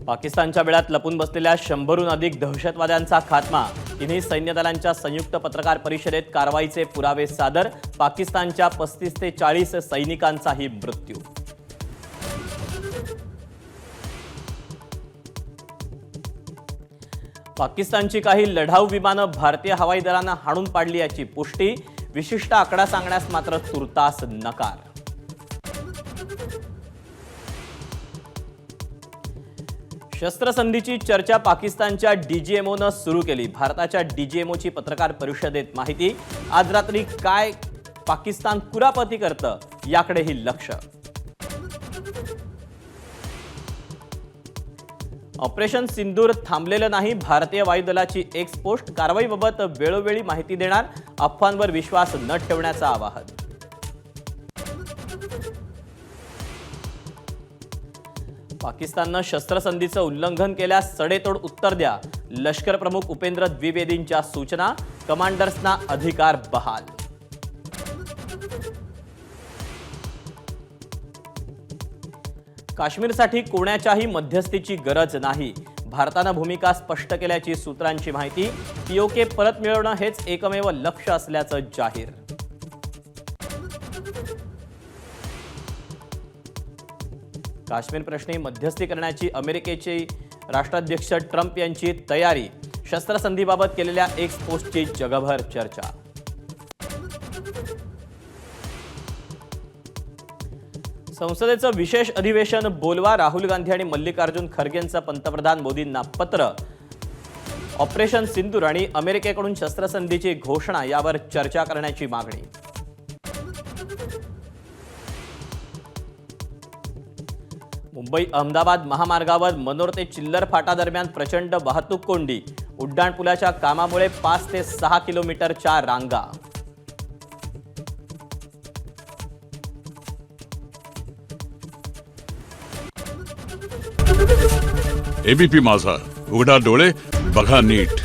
पाकिस्तानच्या बेड्यात लपून बसलेल्या 100हून अधिक दहशतवाद्यांचा खात्मा। तिन्ही सैन्य दलांच्या संयुक्त पत्रकार परिषदेत कारवाईचे पुरावे सादर। पाकिस्तानच्या 35 ते 40 सैनिकांचाही मृत्यू। पाकिस्तानची काही लढाऊ विमानं भारतीय हवाई दलानं हाणून पाडली याची पुष्टी। विशिष्ट आकडा सांगण्यास मात्र तुर्तास नकार। शस्त्रसंधीची चर्चा पाकिस्तानच्या डीजीएमओनं सुरू केली। भारताच्या डीजीएमओची पत्रकार परिषदेत माहिती। आज रात्री काय पाकिस्तान कुरापती करतं याकडेही लक्ष। ऑपरेशन सिंदूर थांबलेलं नाही। भारतीय वायुदलाची एक्स पोस्ट। कारवाईबाबत वेळोवेळी माहिती देणार। अफवांवर विश्वास न ठेवण्याचं आवाहन। पाकिस्ताननं शस्त्रसंधीचं उल्लंघन केल्यास सडेतोड उत्तर द्या। लष्कर प्रमुख उपेंद्र द्विवेदींच्या सूचना। कमांडर्सना अधिकार बहाल। काश्मीरसाठी कोणाच्याही मध्यस्थीची गरज नाही। भारतानं भूमिका स्पष्ट केल्याची सूत्रांची माहिती। पीओके परत मिळवणं हेच एकमेव लक्ष्य असल्याचं जाहीर। काश्मीर प्रश्नी मध्यस्थी करण्याची अमेरिकेची राष्ट्राध्यक्ष ट्रम्प यांची तयारी। शस्त्रसंधीबाबत केलेल्या एक्स पोस्टची जगभर चर्चा। संसदेचं विशेष अधिवेशन बोलवा। राहुल गांधी आणि मल्लिकार्जुन खरगेंचं पंतप्रधान मोदींना पत्र। ऑपरेशन सिंदूर आणि अमेरिकेकडून शस्त्रसंधीची घोषणा यावर चर्चा करण्याची मागणी। मुंबई अहमदाबाद महामार्गावर मनोर ते चिल्लर फाटा दरम्यान प्रचंड वाहतूक कोंडी। उड्डाणपुलाच्या कामामुळे 5 ते 6 किलोमीटरच्या रांगा। एबीपी माझा, उघडा डोळे बघा नीट।